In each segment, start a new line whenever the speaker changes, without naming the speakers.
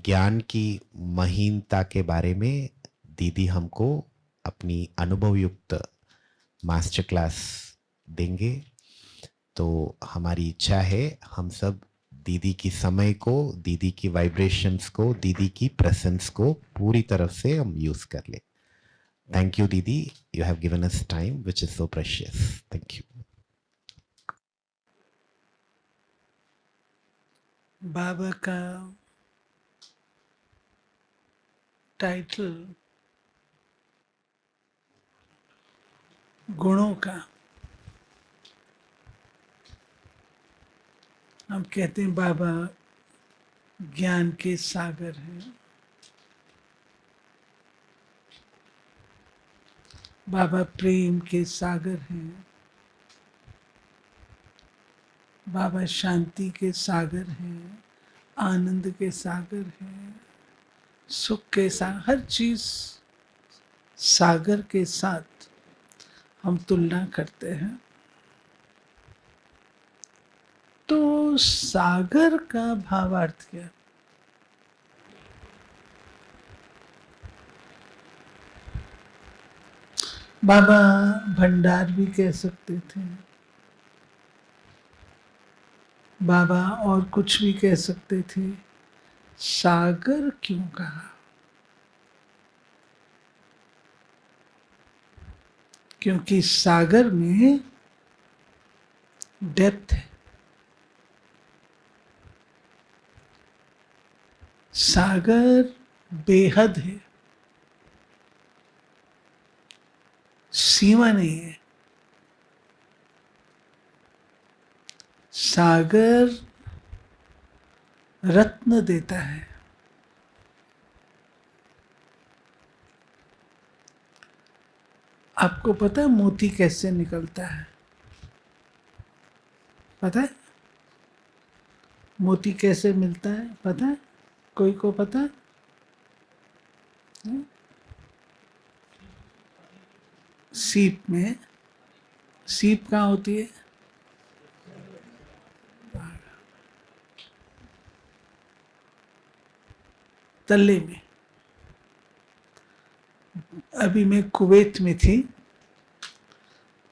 ज्ञान की महीनता के बारे में दीदी हमको अपनी अनुभवयुक्त मास्टर क्लास देंगे। तो हमारी इच्छा है हम सब दीदी की समय को, दीदी की वाइब्रेशंस को, दीदी की प्रेजेंस को पूरी तरफ से हम यूज कर ले। थैंक यू दीदी, you have given us time which is so precious. Thank you.
बाबा का टाइटल गुणों का, हम कहते हैं बाबा ज्ञान के सागर हैं, बाबा प्रेम के सागर हैं, बाबा शांति के सागर हैं, आनंद के सागर हैं, सुख के सागर, हर चीज सागर के साथ हम तुलना करते हैं। तो सागर का भावार्थ क्या? बाबा भंडार भी कह सकते थे, बाबा और कुछ भी कह सकते थे, सागर क्यों कहा? क्योंकि सागर में डेप्थ है, सागर बेहद है, सीमा नहीं है। सागर रत्न देता है, आपको पता है मोती कैसे निकलता है? पता है मोती कैसे मिलता है? पता है? कोई को पता है? सीप में, सीप कहाँ होती है? तल्ले में। अभी मैं कुवैत में थी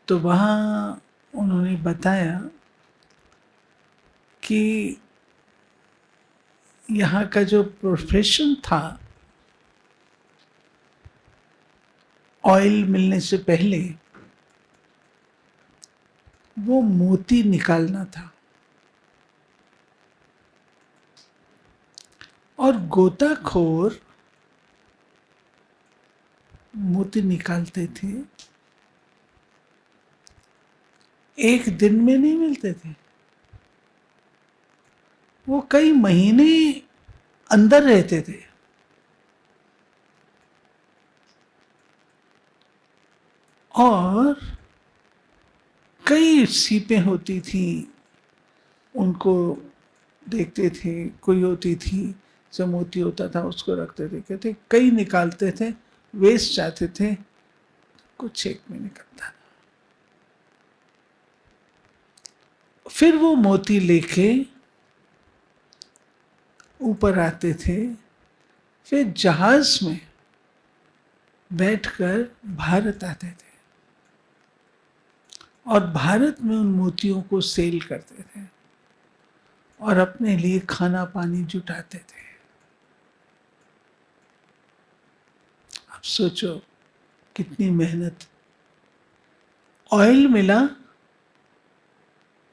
तो वहाँ उन्होंने बताया कि यहाँ का जो प्रोफेशन था, ऑयल मिलने से पहले वो मोती निकालना था, और गोताखोर मोती निकालते थे, एक दिन में नहीं मिलते थे, वो कई महीने अंदर रहते थे। और कई सीपें होती थी, उनको देखते थे, कोई होती थी जो मोती होता था उसको रखते थे, कहते कई निकालते थे, वेस्ट जाते थे, कुछ एक में निकलता था। फिर वो मोती लेके ऊपर आते थे, फिर जहाज में बैठकर भारत आते थे और भारत में उन मोतियों को सेल करते थे और अपने लिए खाना पानी जुटाते थे। अब सोचो कितनी मेहनत। ऑयल मिला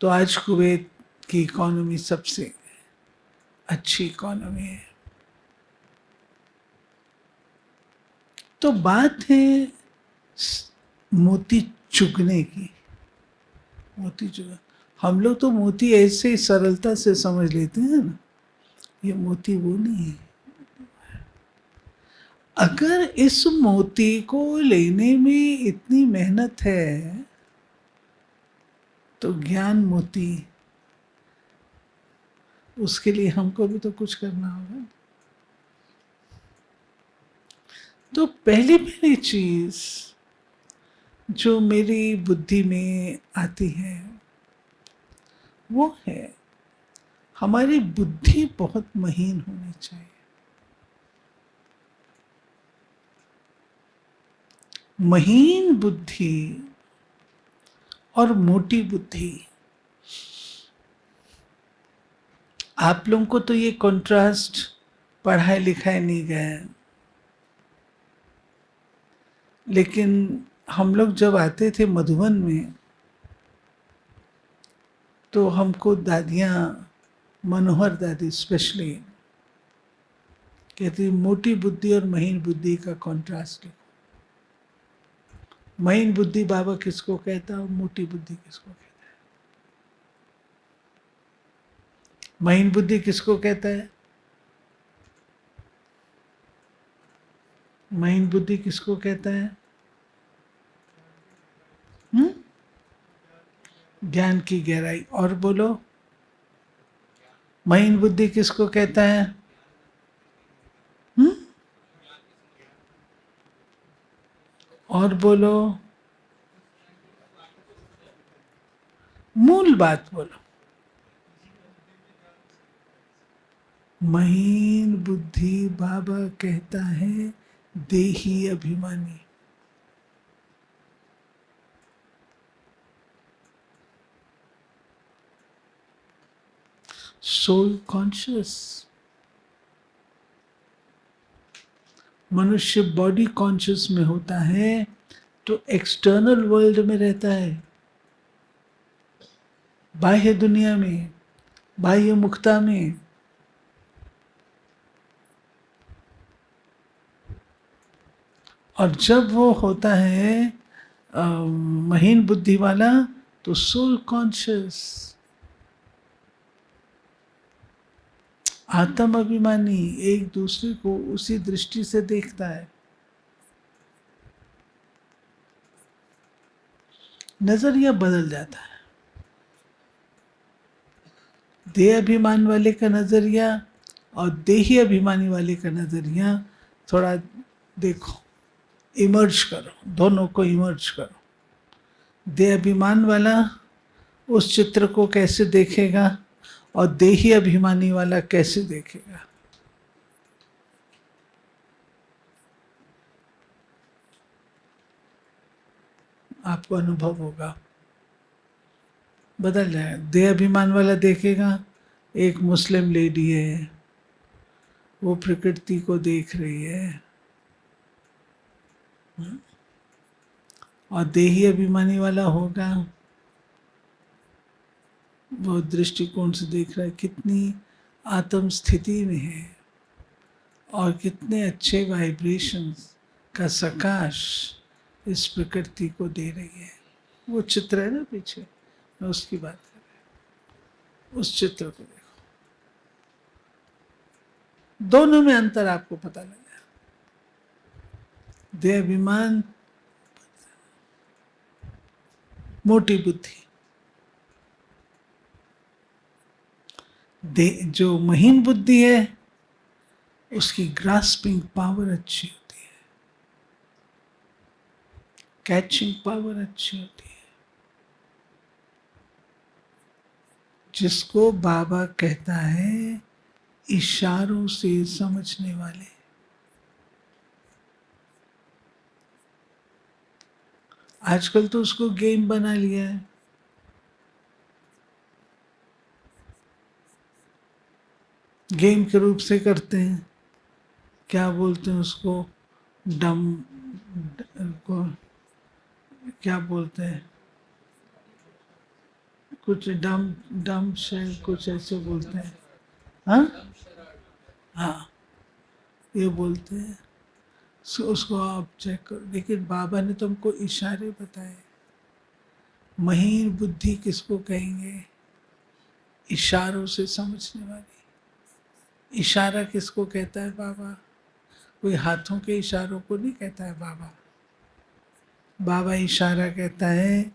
तो आज कुवैत की इकोनॉमी सबसे अच्छी इकोनॉमी है। तो बात है मोती चुगने की। मोती चुग, हम लोग तो मोती ऐसे ही सरलता से समझ लेते हैं ना, ये मोती वो नहीं है। अगर इस मोती को लेने में इतनी मेहनत है तो ज्ञान मोती, उसके लिए हमको भी तो कुछ करना होगा। तो पहली चीज जो मेरी बुद्धि में आती है वो है हमारी बुद्धि बहुत महीन होनी चाहिए। महीन बुद्धि और मोटी बुद्धि, आप लोगों को तो ये कंट्रास्ट पढ़ाई लिखाई नहीं गया है, लेकिन हम लोग जब आते थे मधुबन में तो हमको दादियाँ, मनोहर दादी स्पेशली कहती मोटी बुद्धि और महीन बुद्धि का कंट्रास्ट लिखो। महीन बुद्धि बाबा किसको कहता है और मोटी बुद्धि किसको कहता है? महीन बुद्धि किसको कहता है? महीन बुद्धि किसको कहता है? ज्ञान की गहराई। और बोलो, महीन बुद्धि किसको कहता है? और बोलो, मूल बात बोलो। महीन बुद्धि बाबा कहता है देही अभिमानी। Soul conscious. मनुष्य बॉडी कॉन्शियस में होता है तो एक्सटर्नल वर्ल्ड में रहता है, बाह्य दुनिया में, बाह्य मुक्ता में। और जब वो होता है महीन बुद्धि वाला तो सोल कॉन्शियस, आत्म अभिमानी, एक दूसरे को उसी दृष्टि से देखता है। नजरिया बदल जाता है। देह अभिमान वाले का नजरिया और देही अभिमानी वाले का नजरिया थोड़ा देखो, इमर्ज करो, दोनों को इमर्ज करो। देह अभिमान वाला उस चित्र को कैसे देखेगा और देही अभिमानी वाला कैसे देखेगा? आपको अनुभव होगा, बदल जाए। देह अभिमान वाला देखेगा एक मुस्लिम लेडी है, वो प्रकृति को देख रही है, और देही अभिमानी वाला होगा वो दृष्टिकोण से देख रहा है कितनी आत्म स्थिति में है और कितने अच्छे वाइब्रेशंस का सकाश इस प्रकृति को दे रही है। वो चित्र है ना पीछे, मैं उसकी बात कर रहा हूँ। उस चित्र को देखो, दोनों में अंतर आपको पता लगा। देह अभिमान, मोटी बुद्धि। जो महीन बुद्धि है उसकी ग्रास्पिंग पावर अच्छी होती है, कैचिंग पावर अच्छी होती है, जिसको बाबा कहता है इशारों से समझने वाले। आजकल तो उसको गेम बना लिया है। गेम के रूप से करते हैं। क्या बोलते हैं उसको? डम को क्या बोलते हैं? कुछ डम डम शेल कुछ ऐसे बोलते हैं। हाँ हाँ, ये बोलते हैं। उसको आप चेक करो। लेकिन बाबा ने तुमको इशारे बताए। महीन बुद्धि किसको कहेंगे? इशारों से समझने वाली। इशारा किसको कहता है बाबा? कोई हाथों के इशारों को नहीं कहता है बाबा। बाबा इशारा कहता है,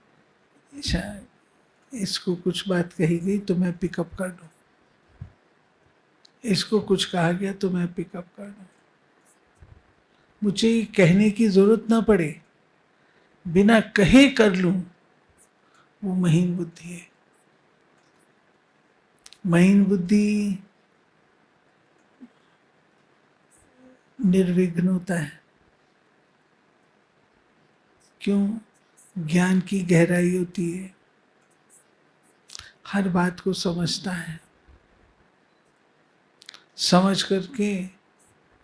इसको कुछ बात कही गई तो मैं पिकअप कर दूं, इसको कुछ कहा गया तो मैं पिकअप कर दूं। मुझे ये कहने की जरूरत ना पड़े, बिना कहे कर लूं, वो महीन बुद्धि है। महीन बुद्धि निर्विघ्न होता है। क्यों? ज्ञान की गहराई होती है, हर बात को समझता है, समझ करके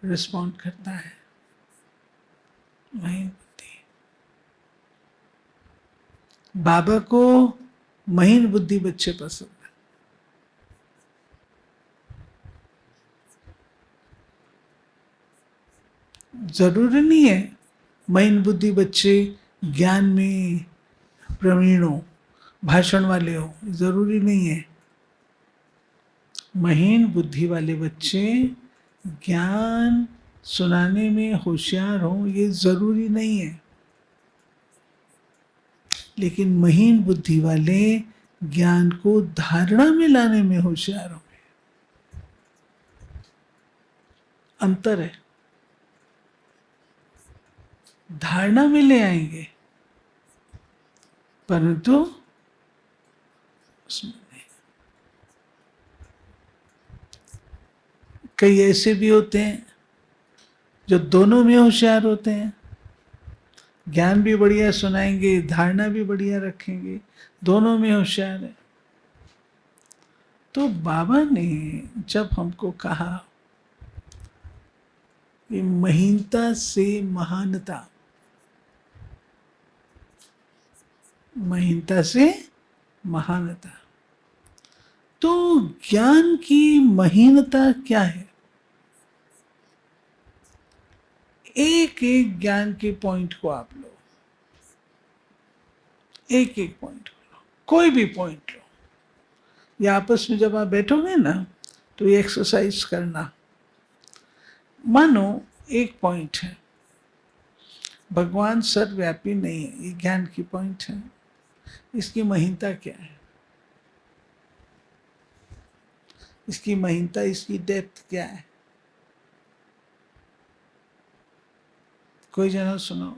रिस्पॉन्ड करता है, वही बुद्धि। बाबा को महीन बुद्धि बच्चे पसंद है। जरूरी नहीं है महीन बुद्धि बच्चे ज्ञान में प्रवीण हो, भाषण वाले हो, जरूरी नहीं है। महीन बुद्धि वाले बच्चे ज्ञान सुनाने में होशियार हो, ये जरूरी नहीं है। लेकिन महीन बुद्धि वाले ज्ञान को धारणा में लाने में होशियार होंगे। अंतर है, धारणा में ले आएंगे परंतु उसमें नहीं। कई ऐसे भी होते हैं जो दोनों में होशियार होते हैं, ज्ञान भी बढ़िया सुनाएंगे, धारणा भी बढ़िया रखेंगे, दोनों में होशियार है। तो बाबा ने जब हमको कहा कि महीनता से महानता, महीनता से महानता, तो ज्ञान की महीनता क्या है? एक एक ज्ञान के पॉइंट को आप लो, एक एक पॉइंट को लो, कोई भी पॉइंट लो। या आपस में जब आप बैठोगे ना तो ये एक्सरसाइज करना। मानो एक पॉइंट है, भगवान सर्वव्यापी नहीं है, ये ज्ञान की पॉइंट है। इसकी महीनता क्या है? इसकी महीनता, इसकी डेप्थ क्या है? कोई जना सुनो,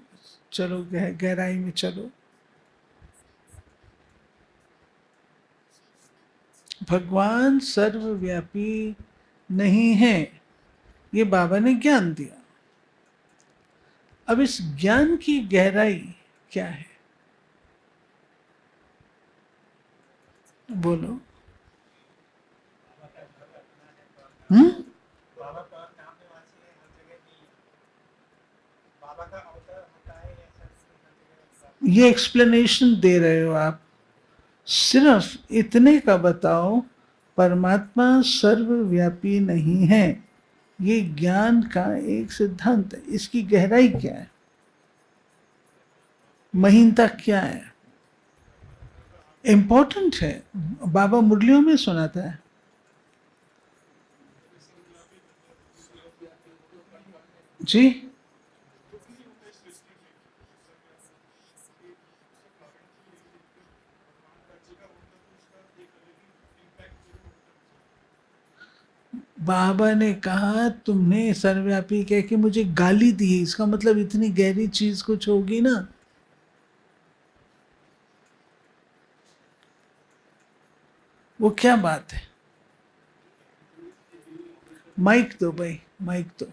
चलो गहराई में चलो। भगवान सर्वव्यापी नहीं है, ये बाबा ने ज्ञान दिया। अब इस ज्ञान की गहराई क्या है? बोलो। ये एक्सप्लेनेशन दे रहे हो आप, सिर्फ इतने का बताओ, परमात्मा सर्वव्यापी नहीं है, ये ज्ञान का एक सिद्धांत है। इसकी गहराई क्या है? महीनता क्या है? इंपॉर्टेंट है, बाबा मुरलियों में सुनाता है। जी, बाबा ने कहा तुमने सर्वव्यापी कह के मुझे गाली दी, इसका मतलब इतनी गहरी चीज कुछ होगी ना। वो क्या बात है? माइक दो भाई, माइक दो।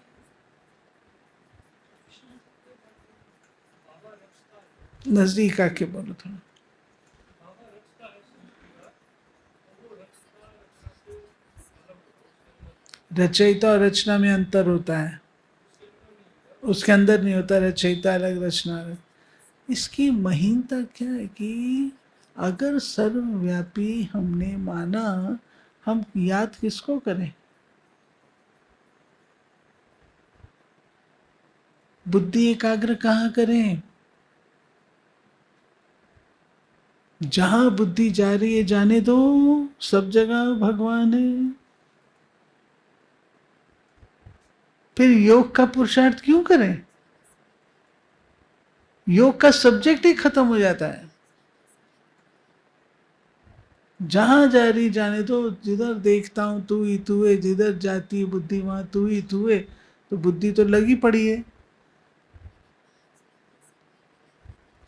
नजदीक आके बोलो थोड़ा। रचयिता और रचना में अंतर होता है, उसके अंदर नहीं होता। रचयिता अलग, रचना अलग। इसकी महीनता क्या है कि अगर सर्वव्यापी हमने माना, हम याद किसको करें? बुद्धि एकाग्र कहाँ करें? जहां बुद्धि जा रही है जाने दो, सब जगह भगवान है। फिर योग का पुरुषार्थ क्यों करें? योग का सब्जेक्ट ही खत्म हो जाता है। जहां जा रही जाने दो, जिधर देखता हूं तू ही तू है, जिधर जाती है बुद्धि वहां तू ही तू है। तो बुद्धि तो लगी पड़ी है।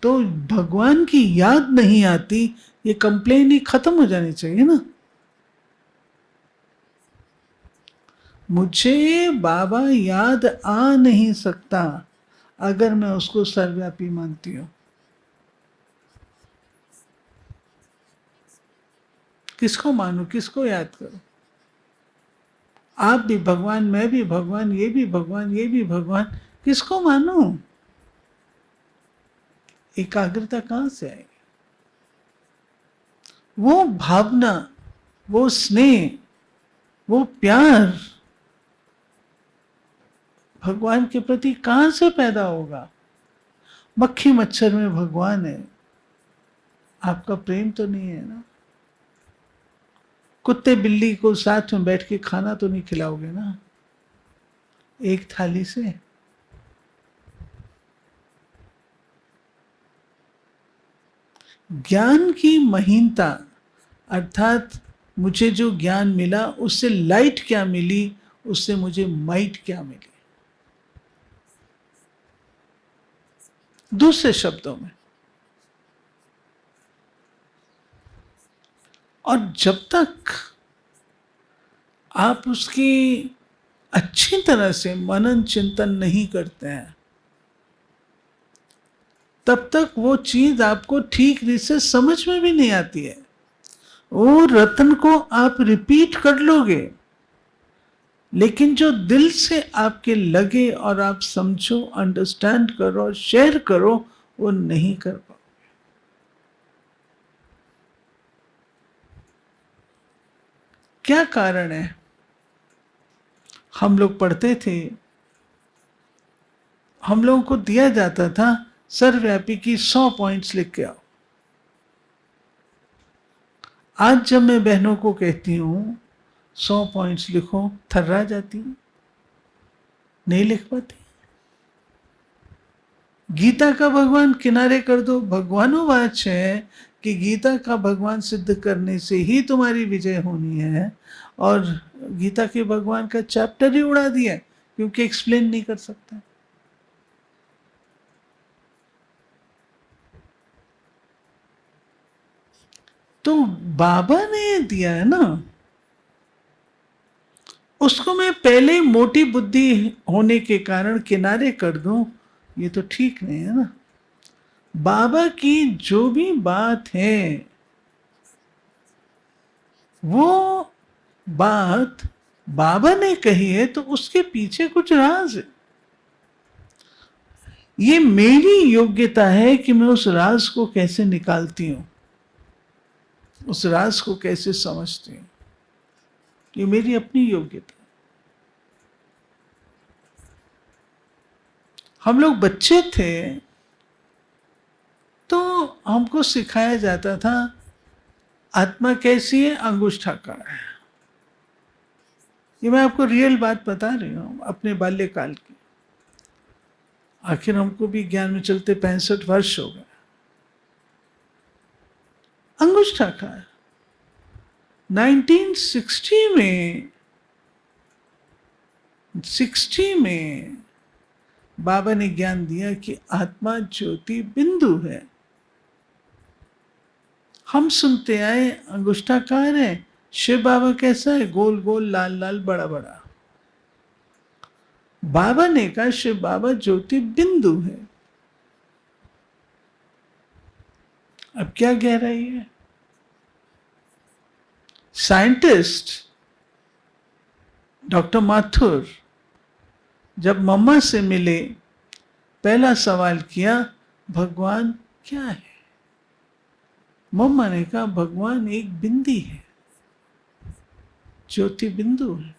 तो भगवान की याद नहीं आती, ये कंप्लेन ही खत्म हो जानी चाहिए ना। मुझे बाबा याद आ नहीं सकता अगर मैं उसको सर्वव्यापी मानती हूं। किसको मानूं, किसको याद करूं? आप भी भगवान, मैं भी भगवान, ये भी भगवान, ये भी भगवान, किसको मानूं? एकाग्रता कहां से आएगी? वो भावना, वो स्नेह, वो प्यार भगवान के प्रति कहां से पैदा होगा? मक्खी मच्छर में भगवान है, आपका प्रेम तो नहीं है ना। कुत्ते बिल्ली को साथ में बैठ के खाना तो नहीं खिलाओगे ना एक थाली से। ज्ञान की महीनता अर्थात मुझे जो ज्ञान मिला उससे लाइट क्या मिली, उससे मुझे माइट क्या मिली। दूसरे शब्दों में, और जब तक आप उसकी अच्छी तरह से मनन चिंतन नहीं करते हैं, तब तक वो चीज आपको ठीक से समझ में भी नहीं आती है। वो रत्न को आप रिपीट कर लोगे, लेकिन जो दिल से आपके लगे और आप समझो, अंडरस्टैंड करो, शेयर करो, वो नहीं कर पाओ। क्या कारण है? हम लोग पढ़ते थे, हम लोगों को दिया जाता था सर्वव्यापी की 100 पॉइंट्स लिख के आओ। आज जब मैं बहनों को कहती हूं 100 पॉइंट्स लिखो, थर्रा जाती हैं, नहीं लिख पाती। गीता का भगवान किनारे कर दो, भगवानोवाच है कि गीता का भगवान सिद्ध करने से ही तुम्हारी विजय होनी है, और गीता के भगवान का चैप्टर ही उड़ा दिया क्योंकि एक्सप्लेन नहीं कर सकता। तो बाबा ने दिया है ना, उसको मैं पहले मोटी बुद्धि होने के कारण किनारे कर दूं, ये तो ठीक नहीं है ना। बाबा की जो भी बात है वो बात बाबा ने कही है, तो उसके पीछे कुछ राज है। ये मेरी योग्यता है कि मैं उस राज को कैसे निकालती हूं, उस राज को कैसे समझती हूं। ये मेरी अपनी योग्यता। हम लोग बच्चे थे तो हमको सिखाया जाता था आत्मा कैसी है, अंगुष्ठाकार है। ये मैं आपको रियल बात बता रही हूं अपने बाल्यकाल की। आखिर हमको भी ज्ञान में चलते 65 वर्ष हो गए। अंगुष्ठाकार 1960 में बाबा ने ज्ञान दिया कि आत्मा ज्योति बिंदु है। हम सुनते आए अंगुष्ठाकार है। शिव बाबा कैसा है? गोल गोल, लाल लाल, बड़ा बड़ा। बाबा ने कहा शिव बाबा ज्योति बिंदु है। अब क्या गहराई है? साइंटिस्ट डॉक्टर माथुर जब मम्मा से मिले, पहला सवाल किया, भगवान क्या है? मम्मा ने कहा भगवान एक बिंदी है, ज्योति बिंदु है।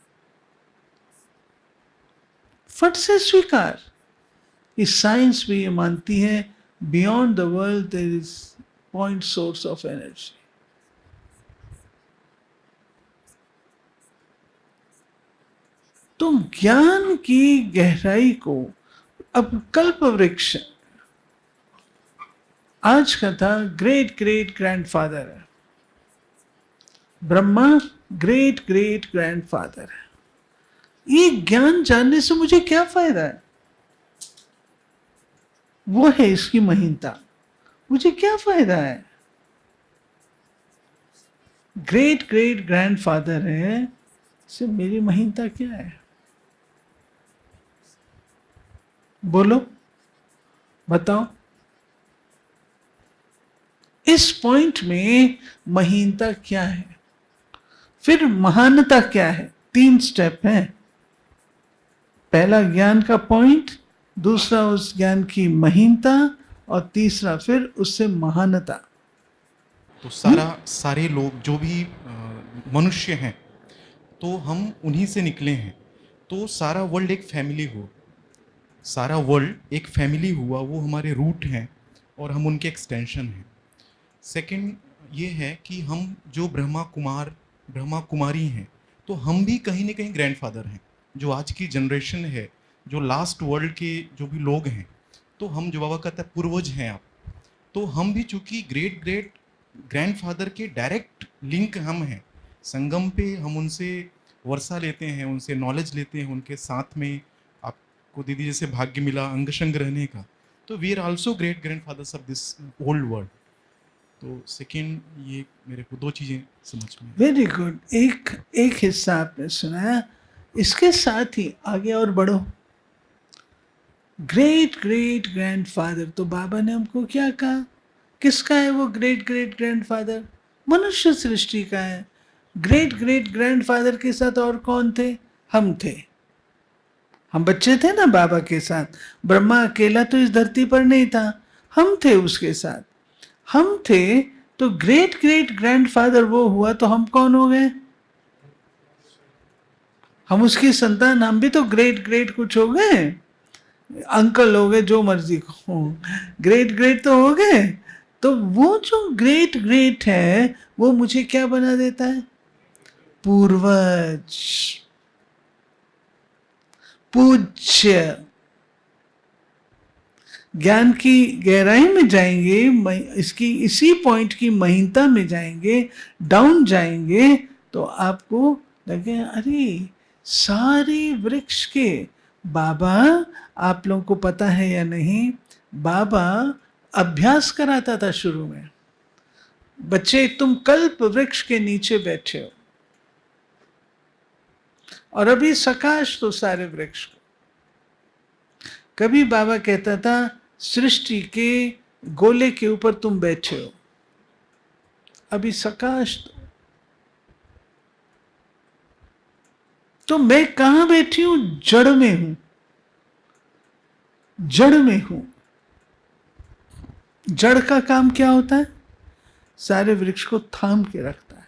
फट से स्वीकार। इस साइंस भी ये मानती है beyond the world there is point source of energy. तो ज्ञान की गहराई को, अब कल्प वृक्ष आज का था ग्रेट ग्रेट ग्रैंडफादर है, ब्रह्मा ग्रेट ग्रेट ग्रैंडफादर है। ये ज्ञान जानने से मुझे क्या फायदा है? वो है इसकी महीनता। मुझे क्या फायदा है? ग्रेट ग्रेट ग्रैंडफादर है, इससे मेरी महीनता क्या है? बोलो, बताओ। इस पॉइंट में महीनता क्या है? फिर महानता क्या है? 3 स्टेप है। पहला ज्ञान का पॉइंट, दूसरा उस ज्ञान की महीनता, और तीसरा फिर उससे महानता।
तो सारे लोग जो भी मनुष्य हैं, तो हम उन्हीं से निकले हैं। तो सारा वर्ल्ड एक फैमिली हो, सारा वर्ल्ड एक फैमिली हुआ, वो हमारे रूट हैं और हम उनके एक्सटेंशन हैं। सेकंड ये है कि हम जो ब्रह्मा कुमारी हैं, तो हम भी कहीं ना कहीं ग्रैंडफादर हैं। जो आज की जनरेशन है, जो लास्ट वर्ल्ड के जो भी लोग हैं, तो हम, जो बाबा कहता है, पूर्वज हैं आप। तो हम भी चूंकि ग्रेट ग्रेट ग्रैंडफादर के डायरेक्ट लिंक हम हैं, संगम पे हम उनसे वर्षा लेते हैं, उनसे नॉलेज लेते हैं, उनके साथ में आपको दीदी जैसे भाग्य मिला अंगसंग रहने का, तो we are also great grandfathers of this old world. तो सेकेंड, ये मेरे को 2 चीज़ें समझ में।
Very good. एक हिस्सा आपने सुनाया, इसके साथ ही आगे और बढ़ो। ग्रेट ग्रेट ग्रैंडफादर, तो बाबा ने हमको क्या कहा? किसका है वो ग्रेट ग्रेट ग्रैंडफादर? मनुष्य सृष्टि का है। ग्रेट ग्रेट ग्रैंडफादर के साथ और कौन थे? हम थे। हम बच्चे थे ना बाबा के साथ। ब्रह्मा अकेला तो इस धरती पर नहीं था, हम थे उसके साथ। हम थे तो ग्रेट ग्रेट ग्रैंडफादर वो हुआ, तो हम कौन हो गए? हम उसकी संतान, हम भी तो ग्रेट ग्रेट कुछ हो गए, अंकल हो गए, जो मर्जी हो, ग्रेट ग्रेट तो हो गए। तो वो जो ग्रेट ग्रेट है वो मुझे क्या बना देता है? पूर्वज, पूज्य। ज्ञान की गहराई में जाएंगे, इसी पॉइंट की महीनता में जाएंगे, डाउन जाएंगे, तो आपको लगे अरे सारे वृक्ष के बाबा, आप लोगों को पता है या नहीं, बाबा अभ्यास कराता था शुरू में। बच्चे, तुम कल्प वृक्ष के नीचे बैठे हो, और अभी सकाश तो सारे वृक्ष को। कभी बाबा कहता था सृष्टि के गोले के ऊपर तुम बैठे हो, अभी सकाश तो मैं कहां बैठी हूं? जड़ में हूं, जड़ में हूं। जड़ का काम क्या होता है? सारे वृक्ष को थाम के रखता है।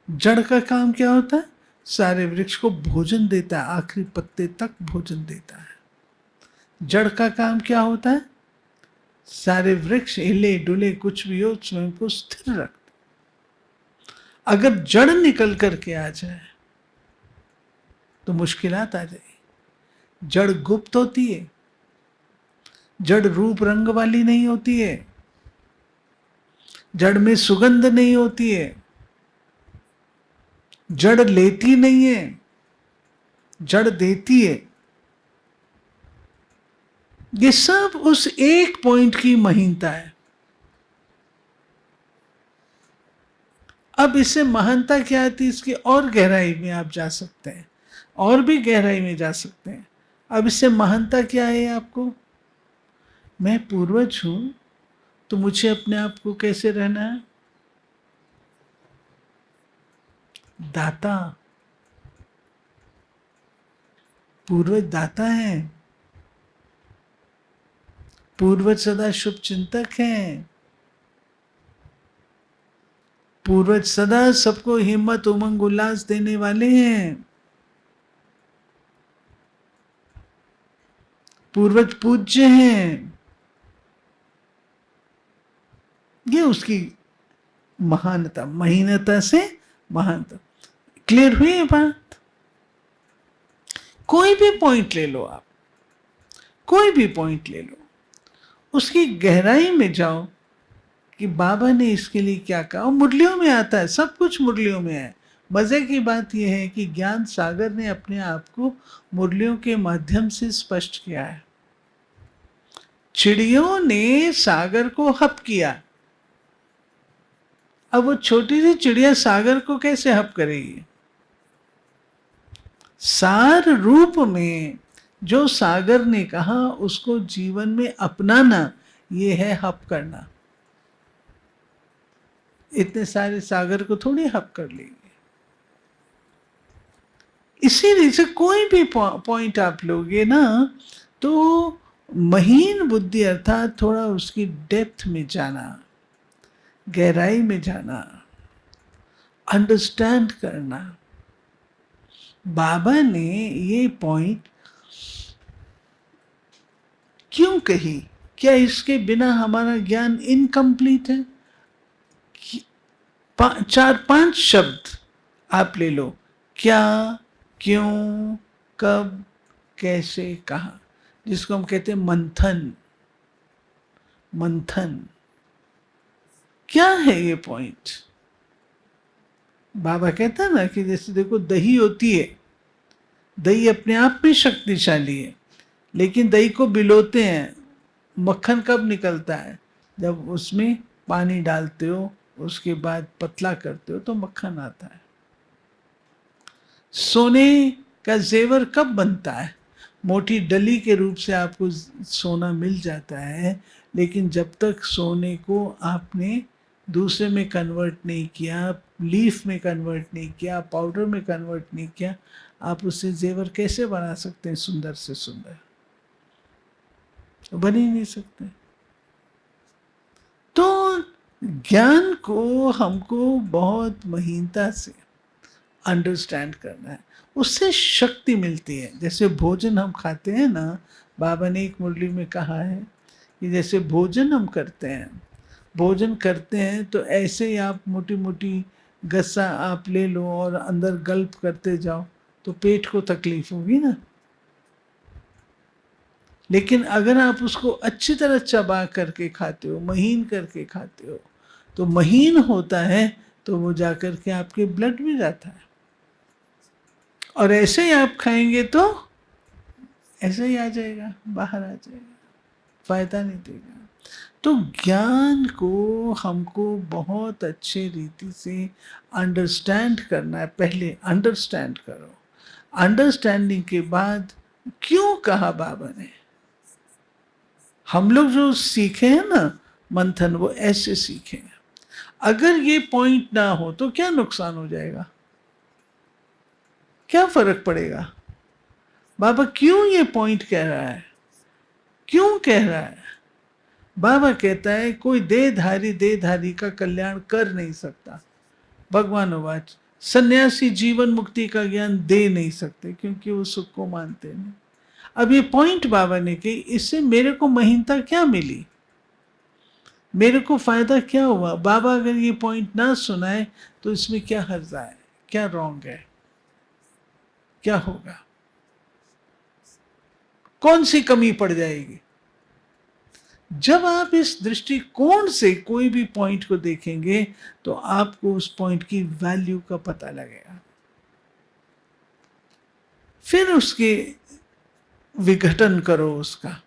जड़ का काम क्या होता है? सारे वृक्ष को भोजन देता है, आखिरी पत्ते तक भोजन देता है। जड़ का काम क्या होता है? सारे वृक्ष हिले डुले कुछ भी हो, स्वयं को स्थिर रखते। अगर जड़ निकल करके आ जाए तो मुश्किलात आ जाएगी। जड़ गुप्त होती है, जड़ रूप रंग वाली नहीं होती है, जड़ में सुगंध नहीं होती है, जड़ लेती नहीं है, जड़ देती है। ये सब उस एक पॉइंट की महीनता है। अब इससे महानता क्या आती है? इसकी और गहराई में आप जा सकते हैं, और भी गहराई में जा सकते हैं। अब इससे महानता क्या है आपको? मैं पूर्वज हूं, तो मुझे अपने आप को कैसे रहना है? दाता। पूर्वज दाता है, पूर्वज सदा शुभ चिंतक हैं, पूर्वज सदा सबको हिम्मत उमंग उल्लास देने वाले हैं, पूर्वज पूज्य हैं। ये उसकी महानता, महीनता से महानता। क्लियर हुई ये बात? कोई भी पॉइंट ले लो आप, कोई भी पॉइंट ले लो, उसकी गहराई में जाओ कि बाबा ने इसके लिए क्या कहा। और मुरलियों में आता है, सब कुछ मुरलियों में है। मजे की बात यह है कि ज्ञान सागर ने अपने आप को मुरलियों के माध्यम से स्पष्ट किया है। चिड़ियों ने सागर को हप किया, अब वो छोटी सी चिड़िया सागर को कैसे हप करेगी? सार रूप में जो सागर ने कहा उसको जीवन में अपनाना, ये है हप करना। इतने सारे सागर को थोड़ी हप कर लेंगे। इसीलिए से कोई भी पॉइंट आप लोगे ना, तो महीन बुद्धि अर्थात थोड़ा उसकी डेप्थ में जाना, गहराई में जाना, अंडरस्टैंड करना। बाबा ने ये पॉइंट क्यों कही? क्या इसके बिना हमारा ज्ञान इनकम्प्लीट है? 4-5 शब्द आप ले लो, क्या, क्यों, कब, कैसे, कहा, जिसको हम कहते हैं मंथन। मंथन क्या है ये पॉइंट? बाबा कहता है ना कि जैसे देखो दही होती है, दही अपने आप में शक्तिशाली है, लेकिन दही को बिलोते हैं, मक्खन कब निकलता है? जब उसमें पानी डालते हो, उसके बाद पतला करते हो तो मक्खन आता है। सोने का जेवर कब बनता है? मोटी डली के रूप से आपको सोना मिल जाता है, लेकिन जब तक सोने को आपने दूसरे में कन्वर्ट नहीं किया, लीफ में कन्वर्ट नहीं किया, पाउडर में कन्वर्ट नहीं किया, आप उससे जेवर कैसे बना सकते हैं सुंदर से सुंदर? बन ही नहीं सकते। तो ज्ञान को हमको बहुत महीनता से अंडरस्टैंड करना है, उससे शक्ति मिलती है। जैसे भोजन हम खाते हैं ना, बाबा ने एक मुरली में कहा है कि जैसे भोजन हम करते हैं, भोजन करते हैं तो ऐसे ही आप मोटी मोटी गस्सा आप ले लो और अंदर गल्प करते जाओ तो पेट को तकलीफ होगी ना। लेकिन अगर आप उसको अच्छी तरह चबा करके खाते हो, महीन करके खाते हो, तो महीन होता है तो वो जाकर के आपके ब्लड में जाता है, और ऐसे ही आप खाएंगे तो ऐसे ही आ जाएगा, बाहर आ जाएगा, फायदा नहीं देगा। तो ज्ञान को हमको बहुत अच्छे रीति से अंडरस्टैंड करना है। पहले अंडरस्टैंड करो, अंडरस्टैंडिंग के बाद क्यों कहा बाबा ने। हम लोग जो सीखे हैं ना मंथन, वो ऐसे सीखे हैं। अगर ये पॉइंट ना हो तो क्या नुकसान हो जाएगा, क्या फर्क पड़ेगा? बाबा क्यों ये पॉइंट कह रहा है, क्यों कह रहा है? बाबा कहता है कोई देहधारी का कल्याण कर नहीं सकता। भगवान वाच, सन्यासी जीवन मुक्ति का ज्ञान दे नहीं सकते क्योंकि वो सुख को मानते नहीं। अब ये पॉइंट बाबा ने कही, इससे मेरे को महीनता क्या मिली, मेरे को फायदा क्या हुआ? बाबा अगर ये पॉइंट ना सुनाए तो इसमें क्या हर्जा है, क्या रॉन्ग है, क्या होगा, कौन सी कमी पड़ जाएगी? जब आप इस दृष्टिकोण से कोई भी पॉइंट को देखेंगे तो आपको उस पॉइंट की वैल्यू का पता लगेगा। फिर उसके विघटन करो, उसका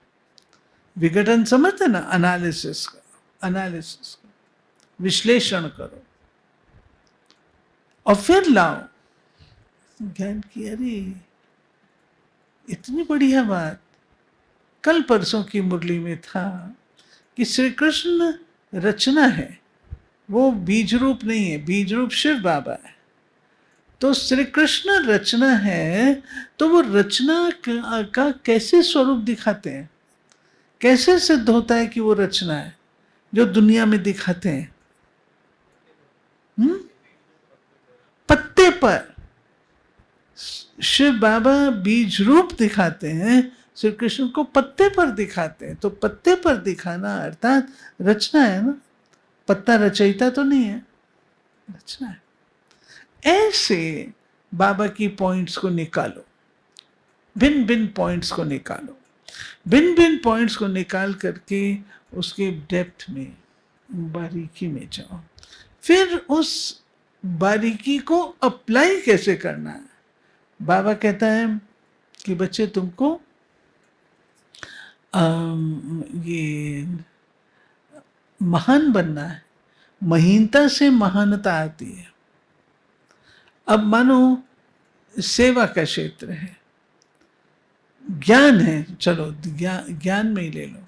विघटन समझते ना, एनालिसिस का विश्लेषण करो और फिर लाओ ज्ञान की। अरे इतनी बढ़िया बात। कल परसों की मुरली में था कि श्री कृष्ण रचना है, वो बीज रूप नहीं है, बीज रूप शिव बाबा है। तो श्री कृष्ण रचना है, तो वो रचना का कैसे स्वरूप दिखाते हैं, कैसे सिद्ध होता है कि वो रचना है जो दुनिया में दिखाते हैं? पत्ते पर शिव बाबा बीज रूप दिखाते हैं, श्री कृष्ण को पत्ते पर दिखाते हैं। तो पत्ते पर दिखाना अर्थात रचना है ना, पत्ता रचयिता तो नहीं है, रचना है। ऐसे बाबा की पॉइंट्स को निकालो, भिन्न भिन्न पॉइंट्स को निकालो, भिन्न भिन्न पॉइंट्स को निकाल करके उसके डेप्थ में, बारीकी में जाओ। फिर उस बारीकी को अप्लाई कैसे करना है? बाबा कहता है कि बच्चे तुमको ये महान बनना है, महीनता से महानता आती है। अब मानो सेवा का क्षेत्र है, ज्ञान है, चलो ज्ञान में ही ले लो।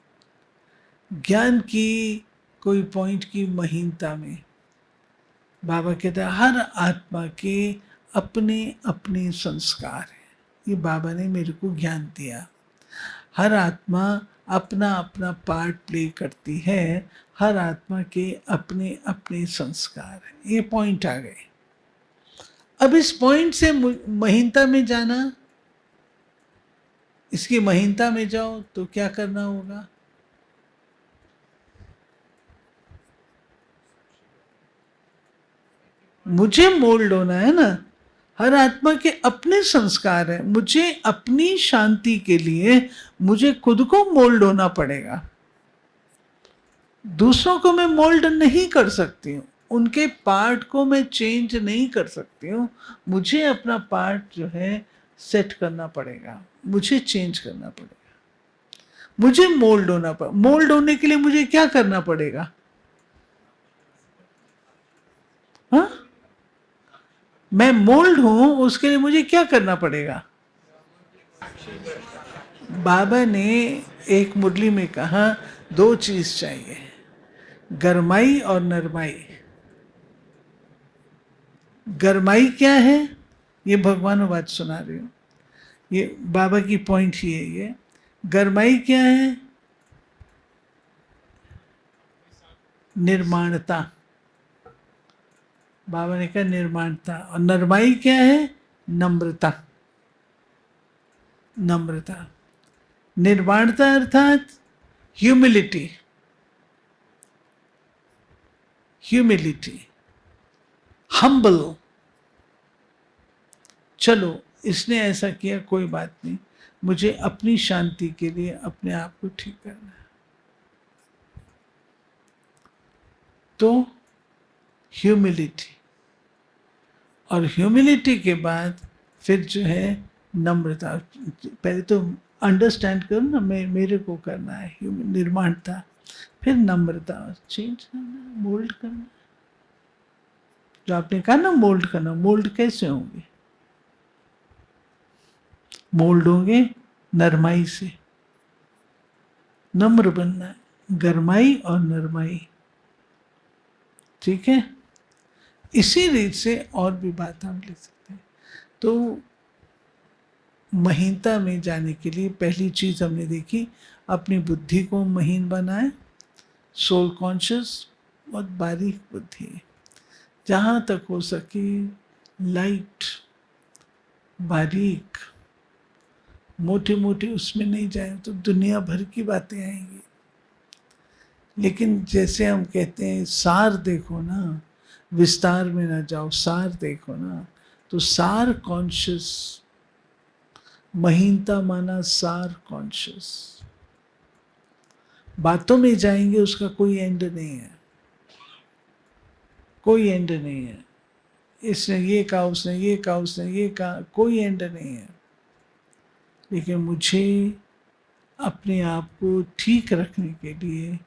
ज्ञान की कोई पॉइंट की महीनता में बाबा कहता है हर आत्मा के अपने अपने संस्कार हैं। ये बाबा ने मेरे को ज्ञान दिया। हर आत्मा अपना अपना पार्ट प्ले करती है, हर आत्मा के अपने अपने संस्कार हैं। ये पॉइंट आ गए। अब इस पॉइंट से महीनता में जाना, इसकी महीनता में जाओ तो क्या करना होगा? मुझे मोल्ड होना है ना। हर आत्मा के अपने संस्कार हैं। मुझे अपनी शांति के लिए मुझे खुद को मोल्ड होना पड़ेगा। दूसरों को मैं मोल्ड नहीं कर सकती हूँ, उनके पार्ट को मैं चेंज नहीं कर सकती हूँ। मुझे अपना पार्ट जो है सेट करना पड़ेगा, मुझे चेंज करना पड़ेगा, मुझे मोल्ड होना पड़ेगा। मोल्ड होने के लिए मुझे क्या करना पड़ेगा? हाँ, मैं मोल्ड हूं, उसके लिए मुझे क्या करना पड़ेगा? बाबा ने एक मुरली में कहा 2 चीज चाहिए, गरमाई और नरमाई। गरमाई क्या है? ये भगवान बात सुना रही हूं, ये बाबा की पॉइंट ही है। ये गरमाई क्या है? निर्माणता। बाबा ने कहा निर्माणता। और नरमाई क्या है? नम्रता। नम्रता, निर्माणता अर्थात ह्यूमिलिटी। Humility, humble. चलो इसने ऐसा किया, कोई बात नहीं, मुझे अपनी शांति के लिए अपने आप को ठीक करना है। तो ह्यूमिलिटी, और ह्यूमिलिटी के बाद फिर जो है नम्रता। पहले तो अंडरस्टैंड करो ना, मेरे को करना है निर्माणता, फिर नम्रता, चेंज करना, मोल्ड करना। जो आपने कहा ना मोल्ड करना, मोल्ड कैसे होंगे? मोल्ड होंगे नरमाई से। नम्र बनना है, गरमाई और नरमाई, ठीक है। इसी रीत से और भी बात हम ले सकते हैं। तो महीनता में जाने के लिए पहली चीज हमने देखी, अपनी बुद्धि को महीन बनाए। सोल कॉन्शियस, बहुत बारीक बुद्धि, जहाँ तक हो सके लाइट, बारीक, मोटी मोटी उसमें नहीं जाए तो दुनिया भर की बातें आएंगी। लेकिन जैसे हम कहते हैं सार देखो ना, विस्तार में ना जाओ, सार देखो ना, तो सार कॉन्शियस, महीनता माना सार कॉन्शियस। बातों में जाएंगे, उसका कोई एंड नहीं है, कोई एंड नहीं है। इसने ये कहा, उसने ये कहा, उसने ये कहा, कोई एंड नहीं है। लेकिन मुझे अपने आप को ठीक रखने के लिए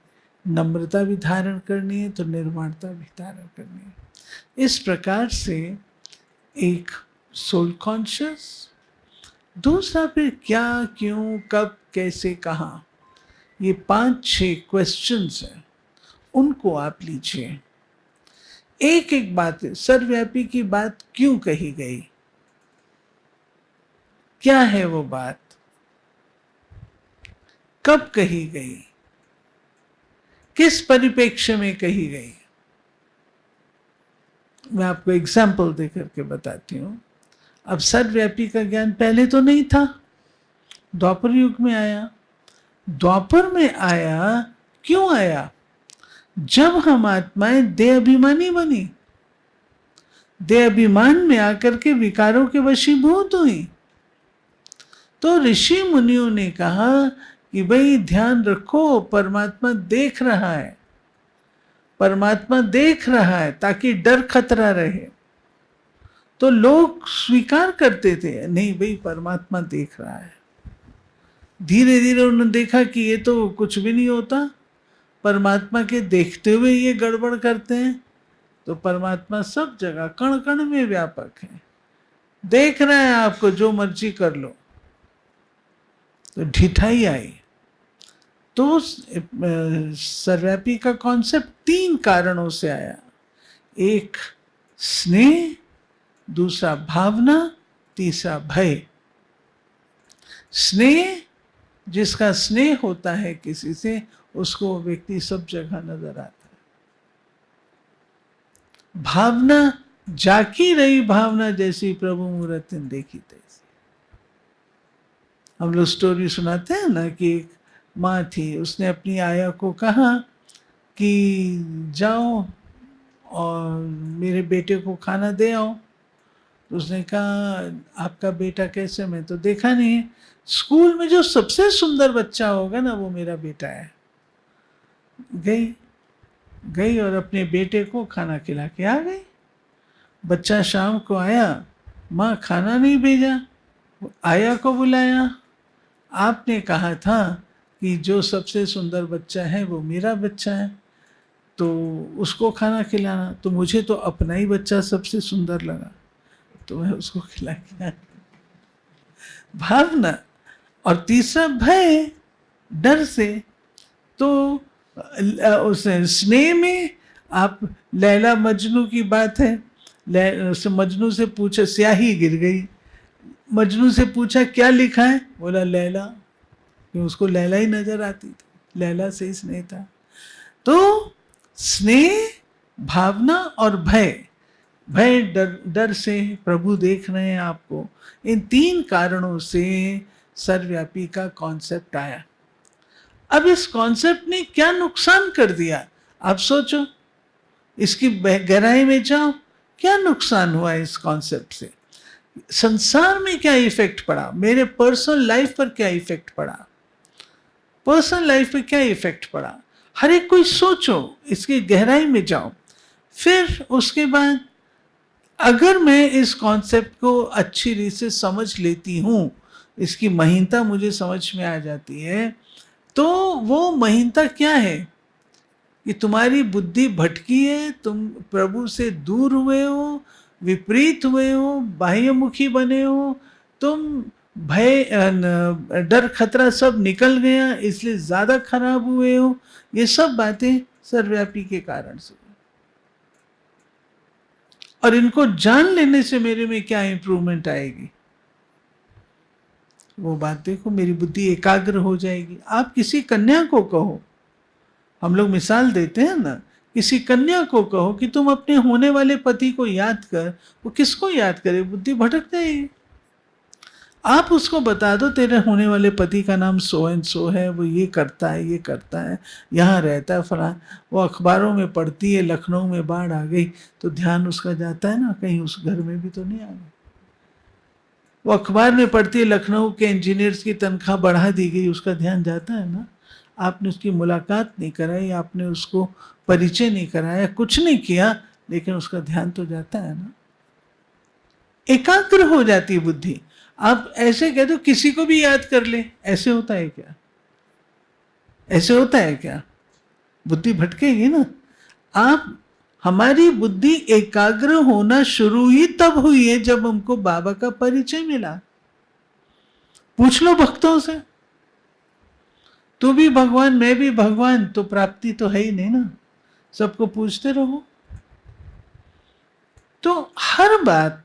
नम्रता भी धारण करनी है, तो निर्माणता भी धारण करनी है। इस प्रकार से एक सोल कॉन्शियस, दूसरा फिर क्या, क्यों, कब, कैसे, कहाँ, ये 5-6 क्वेश्चंस हैं, उनको आप लीजिए। एक एक बात है, सर्वव्यापी की बात क्यों कही गई, क्या है वो बात, कब कही गई, किस परिप्रेक्ष्य में कही गई। मैं आपको एग्जाम्पल देकर के बताती हूं। अब सर्वव्यापी का ज्ञान पहले तो नहीं था, द्वापर युग में आया। द्वापर में आया, क्यों आया? जब हम आत्माएं देह अभिमानी बनी, देह अभिमान में आकर के विकारों के वशीभूत हुई, तो ऋषि मुनियों ने कहा कि भाई ध्यान रखो, परमात्मा देख रहा है, परमात्मा देख रहा है, ताकि डर खतरा रहे। तो लोग स्वीकार करते थे, नहीं भाई परमात्मा देख रहा है। धीरे धीरे उन्होंने देखा कि ये तो कुछ भी नहीं होता, परमात्मा के देखते हुए ये गड़बड़ करते हैं। तो परमात्मा सब जगह कण कण में व्यापक है, देख रहे हैं आपको, जो मर्जी कर लो। तो ढिठाई आई। तो सर्वव्यापी का कॉन्सेप्ट 3 कारणों से आया। एक स्नेह, दूसरा भावना, तीसरा भय। स्नेह, जिसका स्नेह होता है किसी से, उसको वो व्यक्ति सब जगह नजर आता है। भावना, जाकी रही भावना जैसी प्रभु मूरत ने देखी तैसी। हम लोग स्टोरी सुनाते हैं ना कि एक माँ थी, उसने अपनी आया को कहा कि जाओ और मेरे बेटे को खाना दे आओ। तो उसने कहा आपका बेटा कैसे, मैं तो देखा नहीं है, स्कूल में जो सबसे सुंदर बच्चा होगा ना वो मेरा बेटा है। गई और अपने बेटे को खाना खिला के आ गई। बच्चा शाम को आया, माँ खाना नहीं भेजा, आया को बुलाया, आपने कहा था कि जो सबसे सुंदर बच्चा है वो मेरा बच्चा है, तो उसको खाना खिलाना। तो मुझे तो अपना ही बच्चा सबसे सुंदर लगा, तो मैं उसको खिला के। भावना। और तीसरा भय, डर से। तो उस स्नेह में आप, लैला मजनू की बात है, मजनू से पूछा, स्याही गिर गई, मजनू से पूछा क्या लिखा है, बोला लैला, क्योंकि उसको लैला ही नजर आती थी, लैला से ही स्नेह था। तो स्नेह, भावना और भय। भय डर से, प्रभु देख रहे हैं आपको। इन तीन कारणों से सर्वव्यापी का कॉन्सेप्ट आया। अब इस कॉन्सेप्ट ने क्या नुकसान कर दिया, आप सोचो, इसकी गहराई में जाओ, क्या नुकसान हुआ इस कॉन्सेप्ट से, संसार में क्या इफेक्ट पड़ा, मेरे पर्सनल लाइफ पर क्या इफेक्ट पड़ा, पर्सनल लाइफ पे क्या इफेक्ट पड़ा। हर एक कोई सोचो, इसकी गहराई में जाओ। फिर उसके बाद अगर मैं इस कॉन्सेप्ट को अच्छी रीत से समझ लेती हूँ, इसकी महीनता मुझे समझ में आ जाती है, तो वो महीनता क्या है कि तुम्हारी बुद्धि भटकी है, तुम प्रभु से दूर हुए हो, विपरीत हुए हो, बाह्यमुखी बने हो, तुम भय, डर, खतरा सब निकल गया, इसलिए ज़्यादा खराब हुए हो। ये सब बातें सर्वव्यापी के कारण से। और इनको जान लेने से मेरे में क्या इंप्रूवमेंट आएगी, वो बात देखो, मेरी बुद्धि एकाग्र हो जाएगी। आप किसी कन्या को कहो, हम लोग मिसाल देते हैं ना, किसी कन्या को कहो कि तुम अपने होने वाले पति को याद कर, वो किसको याद करे, बुद्धि भटक जाएगी। आप उसको बता दो तेरे होने वाले पति का नाम सो एंड सो है, वो ये करता है, ये करता है, यहाँ रहता है, फला, वो अखबारों में पढ़ती है लखनऊ में बाढ़ आ गई, तो ध्यान उसका जाता है ना, कहीं उस घर में भी तो नहीं आ गई। वो अखबार में पढ़ती है लखनऊ के इंजीनियर्स की तनख्वाह बढ़ा दी गई, उसका ध्यान जाता है ना। आपने उसकी मुलाकात नहीं कराई, आपने उसको परिचय नहीं कराया, कुछ नहीं किया, लेकिन उसका ध्यान तो जाता है ना। एकाग्र हो जाती है बुद्धि। आप ऐसे कह दो किसी को भी याद कर ले, ऐसे होता है क्या, ऐसे होता है क्या, बुद्धि भटकेगी ना। आप, हमारी बुद्धि एकाग्र होना शुरू ही तब हुई है जब हमको बाबा का परिचय मिला। पूछ लो भक्तों से, तू भी भगवान मैं भी भगवान, तो प्राप्ति तो है ही नहीं ना, सबको पूछते रहो। तो हर बात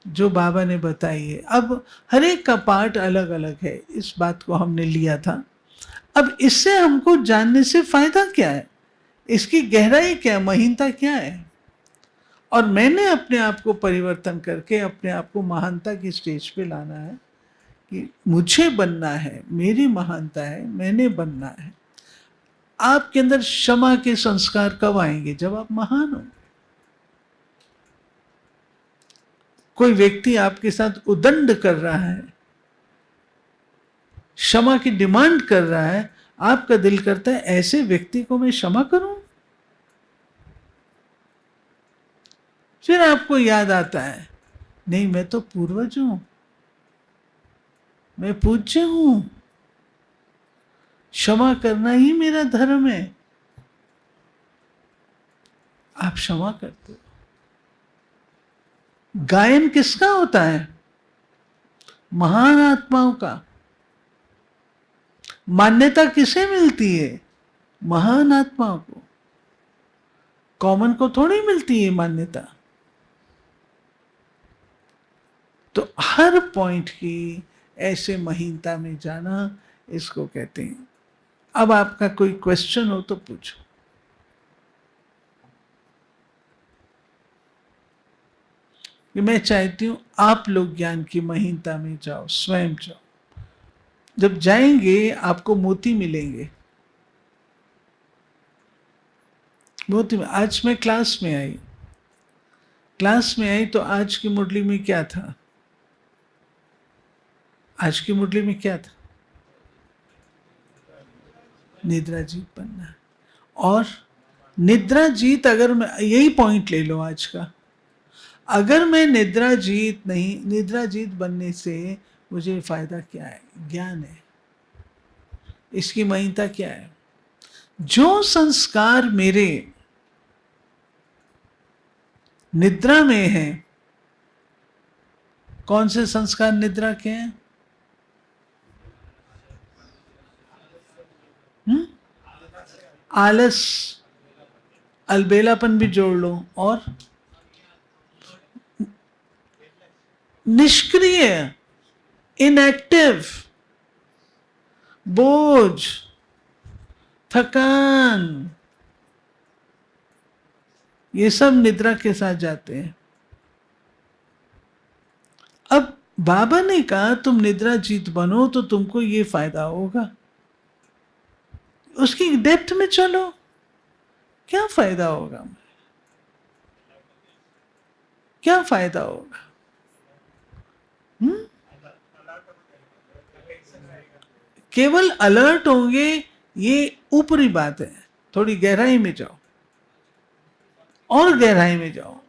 जो बाबा ने बताई है, अब हर एक का पार्ट अलग अलग है, इस बात को हमने लिया था। अब इससे हमको जानने से फायदा क्या है, इसकी गहराई क्या, महीनता क्या है। और मैंने अपने आप को परिवर्तन करके अपने आप को महानता की स्टेज पे लाना है कि मुझे बनना है, मेरी महानता है, मैंने बनना है। आपके अंदर क्षमा के संस्कार कब आएंगे, जब आप महान हो। कोई व्यक्ति आपके साथ उदंड कर रहा है, क्षमा की डिमांड कर रहा है, आपका दिल करता है ऐसे व्यक्ति को मैं क्षमा करूं। फिर आपको याद आता है, नहीं मैं तो पूर्वज हूं, मैं पूज्य हूं, क्षमा करना ही मेरा धर्म है। आप क्षमा करते हो। गायन किसका होता है, महान आत्माओं का। मान्यता किसे मिलती है, महान आत्माओं को, कॉमन को थोड़ी मिलती है मान्यता। हर पॉइंट की ऐसे महीनता में जाना, इसको कहते हैं। अब आपका कोई क्वेश्चन हो तो पूछो। कि मैं चाहती हूं आप लोग ज्ञान की महीनता में जाओ, स्वयं जाओ। जब जाएंगे आपको मोती मिलेंगे। मोती में आज मैं क्लास में आई तो आज की मुरली में क्या था? आज की मुरली में क्या था? निद्रा जीत बनना। और निद्रा जीत, अगर मैं यही पॉइंट ले लो आज का, अगर मैं निद्रा जीत बनने से मुझे फायदा क्या है? ज्ञान है। इसकी महीनता क्या है? जो संस्कार मेरे निद्रा में है, कौन से संस्कार निद्रा के हैं? आलस, अलबेलापन भी जोड़ लो, और निष्क्रिय, इनएक्टिव, बोझ, थकान, ये सब निद्रा के साथ जाते हैं। अब बाबा ने कहा तुम निद्रा जीत बनो तो तुमको ये फायदा होगा। उसकी डेप्थ में चलो, क्या फायदा होगा? क्या फायदा होगा? केवल अलर्ट होंगे, ये ऊपरी बात है। थोड़ी गहराई में जाओ, और गहराई में जाओ।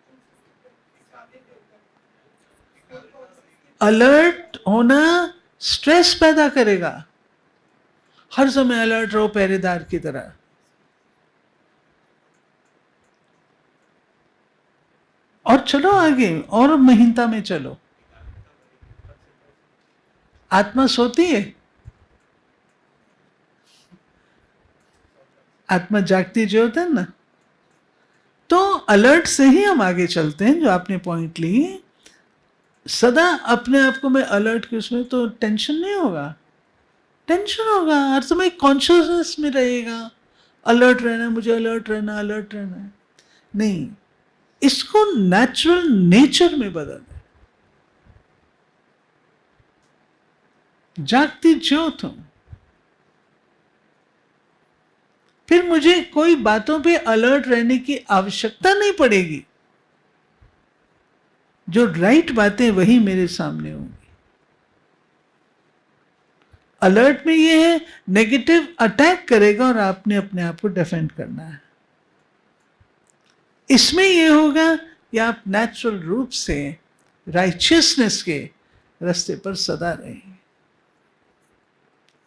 अलर्ट होना स्ट्रेस पैदा करेगा। हर समय अलर्ट रहो पहरेदार की तरह। और चलो आगे, और महीनता में चलो। आत्मा सोती है, आत्मा जागती जो होता है ना, तो अलर्ट से ही हम आगे चलते हैं। जो आपने पॉइंट ली, सदा अपने आप को मैं अलर्ट की उसमें, तो टेंशन नहीं होगा। टेंशन होगा, हर समय कॉन्शियसनेस में रहेगा, अलर्ट रहना, मुझे अलर्ट रहना, अलर्ट रहना है। नहीं, इसको नेचुरल नेचर में बदल दे। जागती ज्योत हूं, फिर मुझे कोई बातों पे अलर्ट रहने की आवश्यकता नहीं पड़ेगी। जो राइट बातें वही मेरे सामने होंगी। अलर्ट में ये है, नेगेटिव अटैक करेगा और आपने अपने आप को डिफेंड करना है। इसमें ये होगा कि आप नेचुरल रूप से राइचियसनेस के रास्ते पर सदा रहेंगे,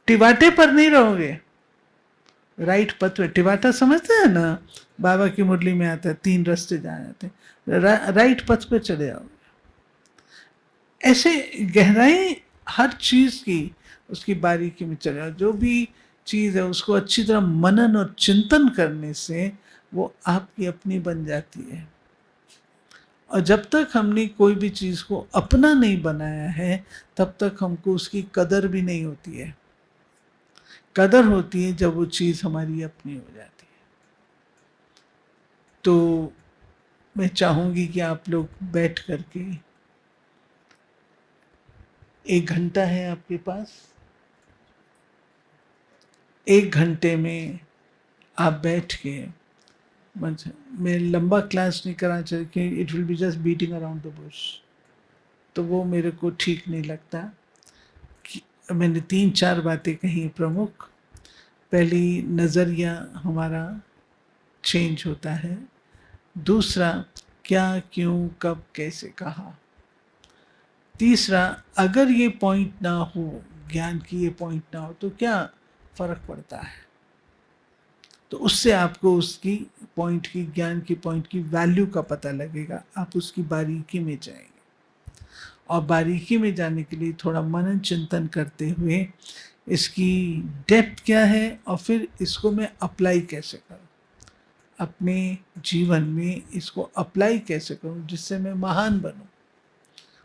टिवाटे पर नहीं रहोगे, राइट पथ पे। टिवाटा समझते हैं ना, बाबा की मुरली में आता है, 3 रास्ते जाए जाते हैं, राइट पथ पे चले आओगे। ऐसे गहराई हर चीज की, उसकी बारीकी में चले आओ। जो भी चीज है उसको अच्छी तरह मनन और चिंतन करने से वो आपकी अपनी बन जाती है। और जब तक हमने कोई भी चीज को अपना नहीं बनाया है, तब तक हमको उसकी कदर भी नहीं होती है। कदर होती है जब वो चीज हमारी अपनी हो जाती है। तो मैं चाहूंगी कि आप लोग बैठ करके, 1 घंटा है आपके पास, 1 घंटे में आप बैठ के, मैं लंबा क्लास नहीं कराना चाहिए कि it will be just beating around the Bush, तो वो मेरे को ठीक नहीं लगता। मैंने 3-4 बातें कही प्रमुख। पहली, नज़रिया हमारा चेंज होता है। दूसरा, क्या, क्यों, कब, कैसे कहा। तीसरा, अगर ये पॉइंट ना हो, ज्ञान की ये पॉइंट ना हो, तो क्या फर्क पड़ता है। तो उससे आपको उसकी पॉइंट की, ज्ञान की पॉइंट की वैल्यू का पता लगेगा। आप उसकी बारीकी में जाएंगे, और बारीकी में जाने के लिए थोड़ा मनन चिंतन करते हुए इसकी डेप्थ क्या है, और फिर इसको मैं अप्लाई कैसे करूं अपने जीवन में, इसको अप्लाई कैसे करूं जिससे मैं महान बनूं।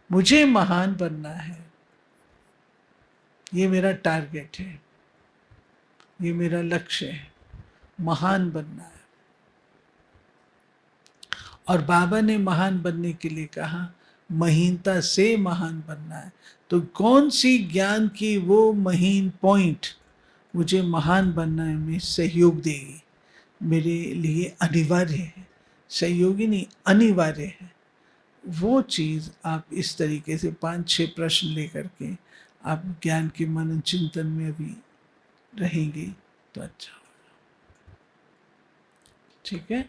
मुझे महान बनना है, ये मेरा टारगेट है, ये मेरा लक्ष्य है, महान बनना है। और बाबा ने महान बनने के लिए कहा महीनता से महान बनना है। तो कौन सी ज्ञान की वो महीन पॉइंट मुझे महान बनना है में सहयोग देगी, मेरे लिए अनिवार्य है, सहयोगी नहीं अनिवार्य है, वो चीज़ आप इस तरीके से 5-6 प्रश्न लेकर के आप ज्ञान के मनन चिंतन में अभी रहेंगे तो अच्छा होगा। ठीक है,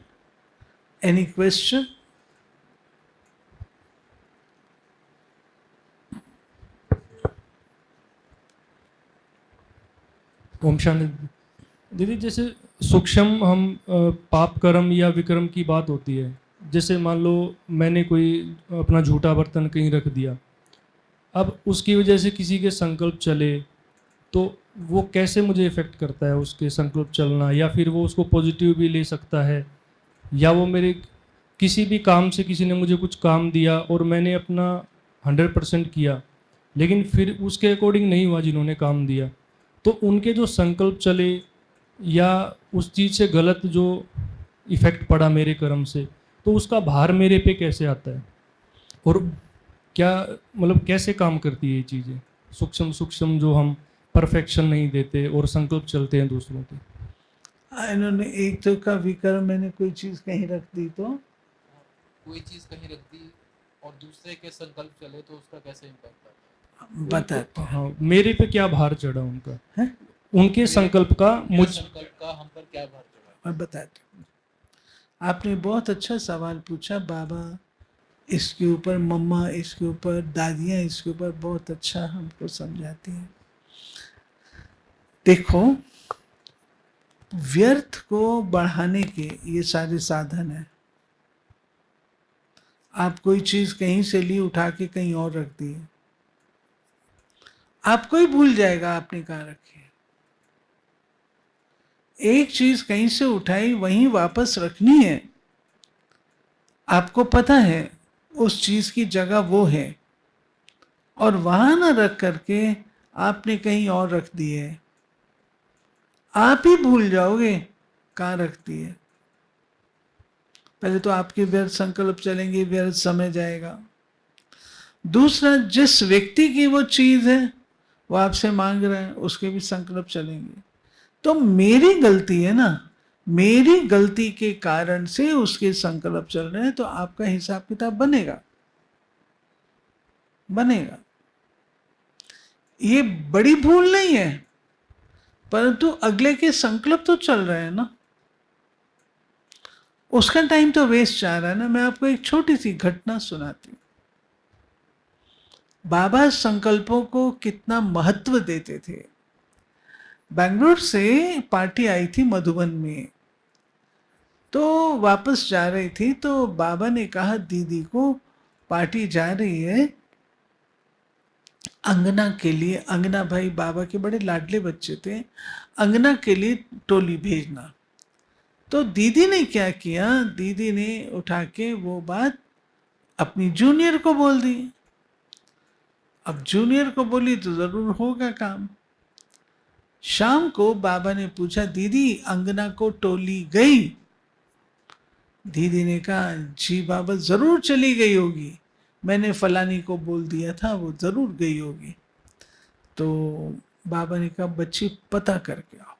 एनी क्वेश्चन?
ओम शांति। दीदी, जैसे सूक्ष्म हम पाप कर्म या विक्रम की बात होती है, जैसे मान लो मैंने कोई अपना झूठा बर्तन कहीं रख दिया, अब उसकी वजह से किसी के संकल्प चले तो वो कैसे मुझे इफ़ेक्ट करता है उसके संकल्प चलना, या फिर वो उसको पॉजिटिव भी ले सकता है, या वो मेरे किसी भी काम से किसी ने मुझे कुछ काम दिया और मैंने अपना 100% किया लेकिन फिर उसके अकॉर्डिंग नहीं हुआ जिन्होंने काम दिया, तो उनके जो संकल्प चले या उस चीज़ से गलत जो इफ़ेक्ट पड़ा मेरे कर्म से, तो उसका भार मेरे पे कैसे आता है और क्या मतलब कैसे काम करती है ये चीज़ें सूक्ष्म सूक्ष्म जो हम परफेक्शन नहीं देते और संकल्प चलते हैं दूसरों के।
इन्होंने एक तो का विक्रम, मैंने कोई चीज़ कहीं रख दी तो
कोई चीज कहीं रख दी और दूसरे के संकल्प चले तो उसका कैसे इम्पैक्ट आता
बताते हैं।
हाँ, मेरे पे क्या भार चढ़ा उनका
हैं?
उनके संकल्प का
है
मुझ
संकल्प का हम पर क्या भार चढ़ा?
मैं बताता हूँ। आपने बहुत अच्छा सवाल पूछा बाबा, इसके ऊपर मम्मा, इसके ऊपर दादियाँ, इसके ऊपर बहुत अच्छा हमको समझाती हैं। देखो, व्यर्थ को बढ़ाने के ये सारे साधन हैं। आप कोई चीज कहीं से ली उठा के कहीं और रख दी, आपको ही भूल जाएगा आपने कहाँ रखी है। एक चीज कहीं से उठाई वहीं वापस रखनी है, आपको पता है उस चीज की जगह वो है, और वहां ना रख करके आपने कहीं और रख दी है, आप ही भूल जाओगे कहाँ रख दी है। पहले तो आपके व्यर्थ संकल्प चलेंगे, व्यर्थ समय जाएगा। दूसरा, जिस व्यक्ति की वो चीज है वो आपसे मांग रहा है, उसके भी संकल्प चलेंगे। तो मेरी गलती है ना, मेरी गलती के कारण से उसके संकल्प चल रहे हैं, तो आपका हिसाब किताब बनेगा, बनेगा। ये बड़ी भूल नहीं है, परंतु अगले के संकल्प तो चल रहे हैं ना, उसका टाइम तो वेस्ट जा रहा है ना। मैं आपको एक छोटी सी घटना सुनाती हूँ। बाबा संकल्पों को कितना महत्व देते थे। बेंगलुरु से पार्टी आई थी मधुबन में, तो वापस जा रही थी, तो बाबा ने कहा दीदी को पार्टी जा रही है, अंगना के लिए, अंगना भाई बाबा के बड़े लाडले बच्चे थे, अंगना के लिए टोली भेजना। तो दीदी ने क्या किया, दीदी ने उठा के वो बात अपनी जूनियर को बोल दी। अब जूनियर को बोली तो जरूर होगा काम। शाम को बाबा ने पूछा दीदी अंगना को टोली गई? दीदी ने कहा जी बाबा जरूर चली गई होगी, मैंने फलानी को बोल दिया था, वो जरूर गई होगी। तो बाबा ने कहा बच्ची पता करके आओ।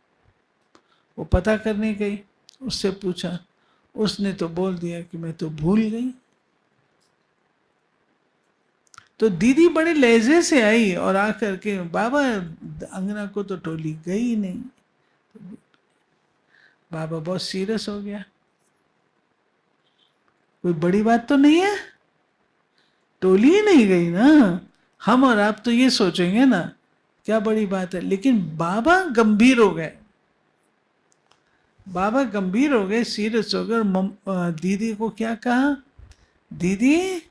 वो पता करने गई, उससे पूछा, उसने तो बोल दिया कि मैं तो भूल गई। तो दीदी बड़े लहजे से आई और आकर के बाबा अंगना को तो टोली गई नहीं। बाबा बहुत सीरियस हो गया, कोई बड़ी बात तो नहीं है, टोली ही नहीं गई ना। हम और आप तो ये सोचेंगे ना क्या बड़ी बात है, लेकिन बाबा गंभीर हो गए। बाबा गंभीर हो गए, सीरियस हो गए, और दीदी को क्या कहा, दीदी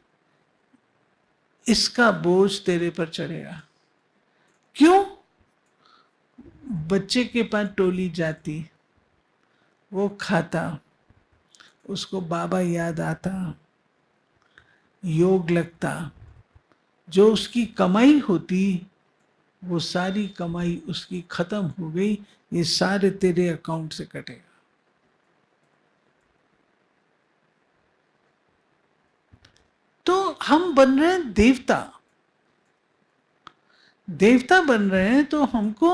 इसका बोझ तेरे पर चढ़ेगा। क्यों? बच्चे के पास टोली जाती, वो खाता, उसको बाबा याद आता, योग लगता, जो उसकी कमाई होती वो सारी कमाई उसकी खत्म हो गई, ये सारे तेरे अकाउंट से कटेगा। तो हम बन रहे हैं देवता, देवता बन रहे हैं, तो हमको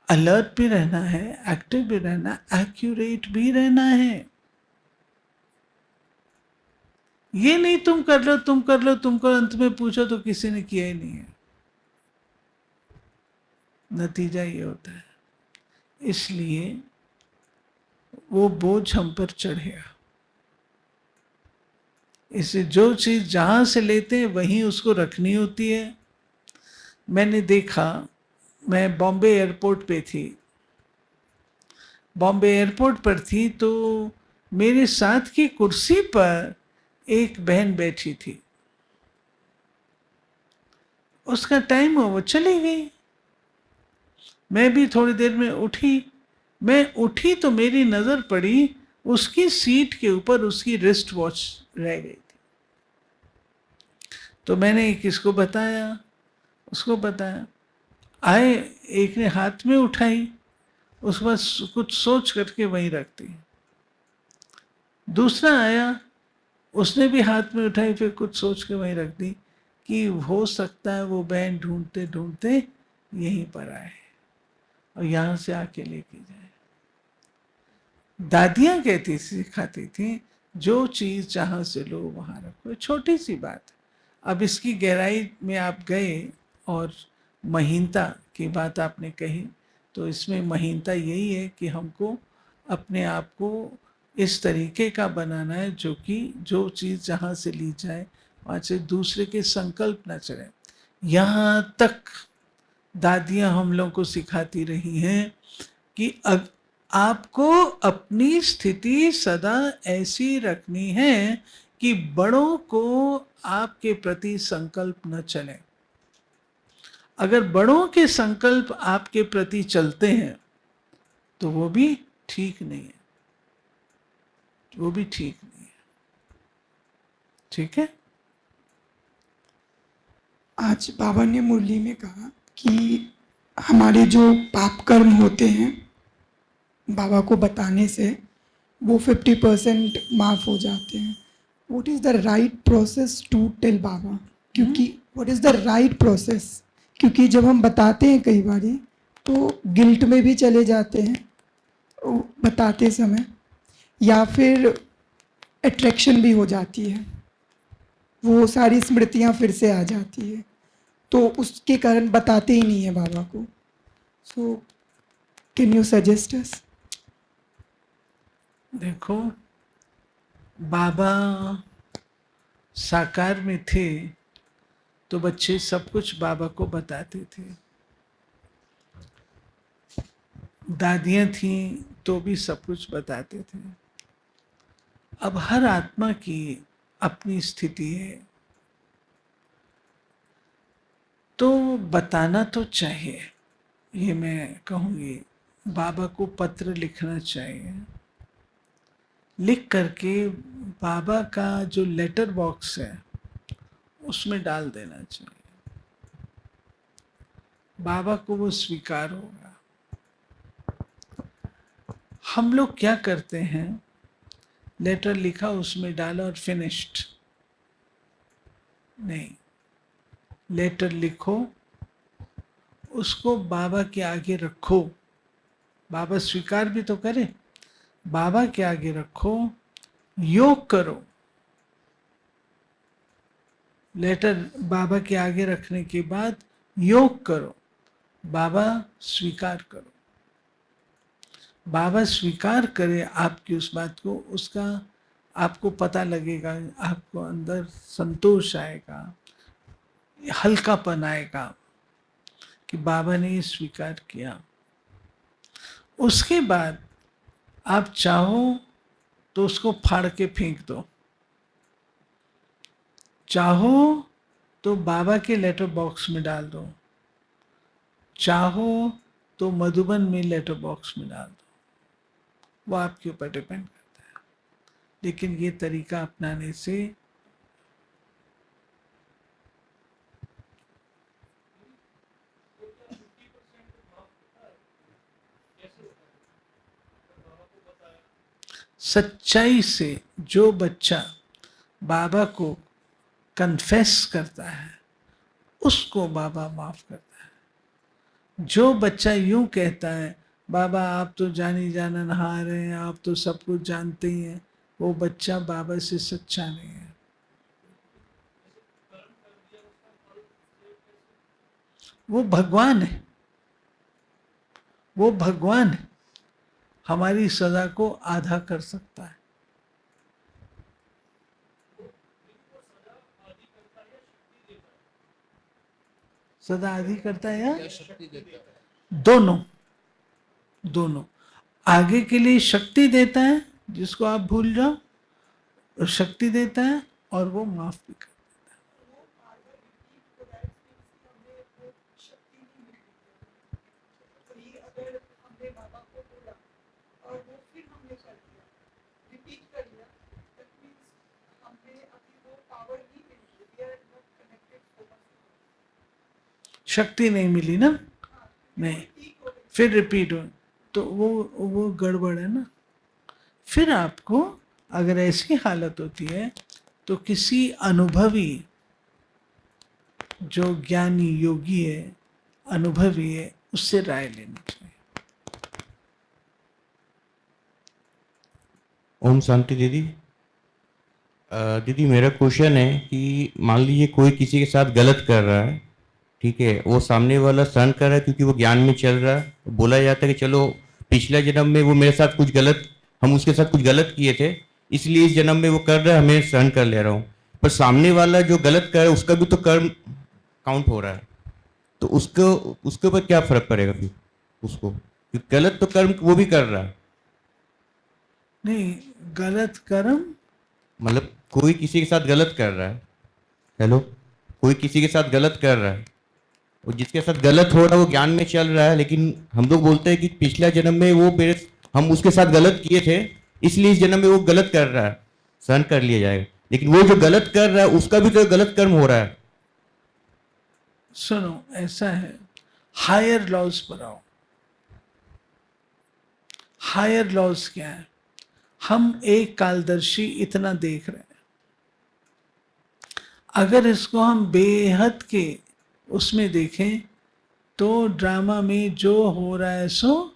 अलर्ट भी रहना है, एक्टिव भी रहना, एक्यूरेट भी रहना है। ये नहीं तुम कर लो तुम कर लो तुम करो, अंत में पूछो तो किसी ने किया ही नहीं है। नतीजा ये होता है। इसलिए वो बोझ हम पर चढ़ेगा। इससे जो चीज जहां से लेते हैं वहीं उसको रखनी होती है। मैंने देखा, मैं बॉम्बे एयरपोर्ट पे थी, बॉम्बे एयरपोर्ट पर थी, तो मेरे साथ की कुर्सी पर एक बहन बैठी थी। उसका टाइम हुआ, वो चली गई। मैं भी थोड़ी देर में उठी। मैं उठी तो मेरी नजर पड़ी उसकी सीट के ऊपर उसकी रिस्ट वॉच रह गई थी। तो मैंने किसको बताया, उसको बताया। आए, एक ने हाथ में उठाई, उसके बाद कुछ सोच करके वहीं रख दी। दूसरा आया, उसने भी हाथ में उठाई, फिर कुछ सोच के वहीं रख दी कि हो सकता है वो बहन ढूंढते ढूंढते यहीं पर आए और यहां से आके लेके जाए। दादियां कहती सिखाती थी, जो चीज जहां से लो वहां रखो। छोटी सी बात। अब इसकी गहराई में आप गए और महीनता की बात आपने कही, तो इसमें महीनता यही है कि हमको अपने आप को इस तरीके का बनाना है जो कि जो चीज जहां से ली जाए वहां से दूसरे के संकल्प न चले। यहां तक दादियां हम लोग को सिखाती रही हैं कि आपको अपनी स्थिति सदा ऐसी रखनी है कि बड़ों को आपके प्रति संकल्प न चले। अगर बड़ों के संकल्प आपके प्रति चलते हैं तो वो भी ठीक नहीं है, वो भी ठीक नहीं है। ठीक है।
आज बाबा ने मुरली में कहा कि हमारे जो पाप कर्म होते हैं बाबा को बताने से वो 50% माफ़ हो जाते हैं। What is the right process to tell Baba? क्योंकि what is the right process? क्योंकि जब हम बताते हैं कई बारी तो गिल्ट में भी चले जाते हैं बताते समय, या फिर अट्रैक्शन भी हो जाती है, वो सारी स्मृतियाँ फिर से आ जाती है, तो उसके कारण बताते ही नहीं है बाबा को। So can you suggest us?
देखो, बाबा साकार में थे तो बच्चे सब कुछ बाबा को बताते थे। दादियां थीं तो भी सब कुछ बताते थे। अब हर आत्मा की अपनी स्थिति है, तो बताना तो चाहिए। ये मैं कहूँगी, बाबा को पत्र लिखना चाहिए। लिख करके बाबा का जो लेटर बॉक्स है उसमें डाल देना चाहिए। बाबा को वो स्वीकार होगा। हम लोग क्या करते हैं, लेटर लिखा उसमें डाला और फिनिश्ड। नहीं, लेटर लिखो, उसको बाबा के आगे रखो, बाबा स्वीकार भी तो करे। बाबा के आगे रखो, योग करो। लेटर बाबा के आगे रखने के बाद योग करो, बाबा स्वीकार करो। बाबा स्वीकार करे आपकी उस बात को, उसका आपको पता लगेगा, आपको अंदर संतोष आएगा, हल्कापन आएगा कि बाबा ने ये स्वीकार किया। उसके बाद आप चाहो तो उसको फाड़ के फेंक दो, चाहो तो बाबा के लेटर बॉक्स में डाल दो, चाहो तो मधुबन में लेटर बॉक्स में डाल दो, वो आपके ऊपर डिपेंड करता है। लेकिन ये तरीका अपनाने से सच्चाई से जो बच्चा बाबा को कन्फेस करता है उसको बाबा माफ करता है। जो बच्चा यूं कहता है बाबा आप तो जानी जानन हार हैं, आप तो सब कुछ जानते ही हैं, वो बच्चा बाबा से सच्चा नहीं है। वो भगवान है, वो भगवान है, हमारी सजा को आधा कर सकता है। सदा आधी करता है या
या शक्ति देता है?
दोनों, दोनों। आगे के लिए शक्ति देता है जिसको आप भूल जाओ, और शक्ति देता है और वो माफ भी करता है। शक्ति नहीं मिली ना, नहीं, फिर रिपीट हो तो वो गड़बड़ है ना। फिर आपको अगर ऐसी हालत होती है तो किसी अनुभवी, जो ज्ञानी योगी है, अनुभवी है, उससे राय लेनी चाहिए।
ओम शांति दीदी। दीदी मेरा क्वेश्चन है कि मान लीजिए कोई किसी के साथ गलत कर रहा है, ठीक है, वो सामने वाला सहन कर रहा है क्योंकि वो ज्ञान में चल रहा है। बोला जाता है कि चलो पिछले जन्म में वो मेरे साथ कुछ गलत, हम उसके साथ कुछ गलत किए थे, इसलिए इस जन्म में वो कर रहा है, हमें सहन कर ले रहा हूँ। पर सामने वाला जो गलत कर रहा है उसका भी तो कर्म काउंट हो रहा है, तो उसके ऊपर क्या फर्क पड़ेगा फिर उसको? क्योंकि गलत तो कर्म वो भी कर रहा है।
नहीं, गलत कर्म
मतलब कोई किसी के साथ गलत कर रहा है, हेलो, कोई किसी के साथ गलत कर रहा है, और जिसके साथ गलत हो रहा है वो ज्ञान में चल रहा है, लेकिन हम लोग बोलते हैं कि पिछले जन्म में वो मेरे, हम उसके साथ गलत किए थे, इसलिए इस जन्म में वो गलत कर रहा है, सहन कर लिया जाएगा। लेकिन वो जो गलत कर रहा है उसका भी तो गलत कर्म हो रहा है।
सुनो, ऐसा है, हायर लॉज पर आओ। हायर लॉज क्या है? हम एक कालदर्शी इतना देख रहे हैं, अगर इसको हम बेहद के उसमें देखें तो ड्रामा में जो हो रहा है सो,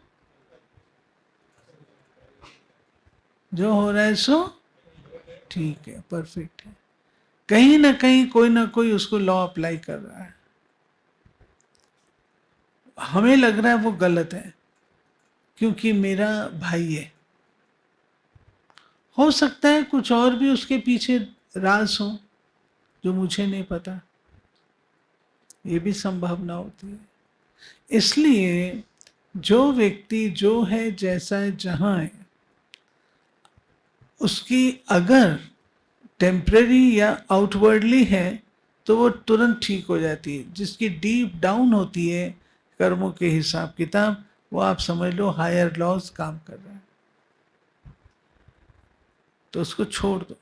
जो हो रहा है सो ठीक है, परफेक्ट है। कहीं ना कहीं कोई ना कोई उसको लॉ अप्लाई कर रहा है, हमें लग रहा है वो गलत है क्योंकि मेरा भाई है। हो सकता है कुछ और भी उसके पीछे राज हो जो मुझे नहीं पता, ये भी संभावना होती है। इसलिए जो व्यक्ति जो है, जैसा है, जहां है, उसकी अगर टेम्परेरी या आउटवर्डली है तो वो तुरंत ठीक हो जाती है। जिसकी डीप डाउन होती है कर्मों के हिसाब किताब, वो आप समझ लो हायर लॉज काम कर रहा है, तो उसको छोड़ दो।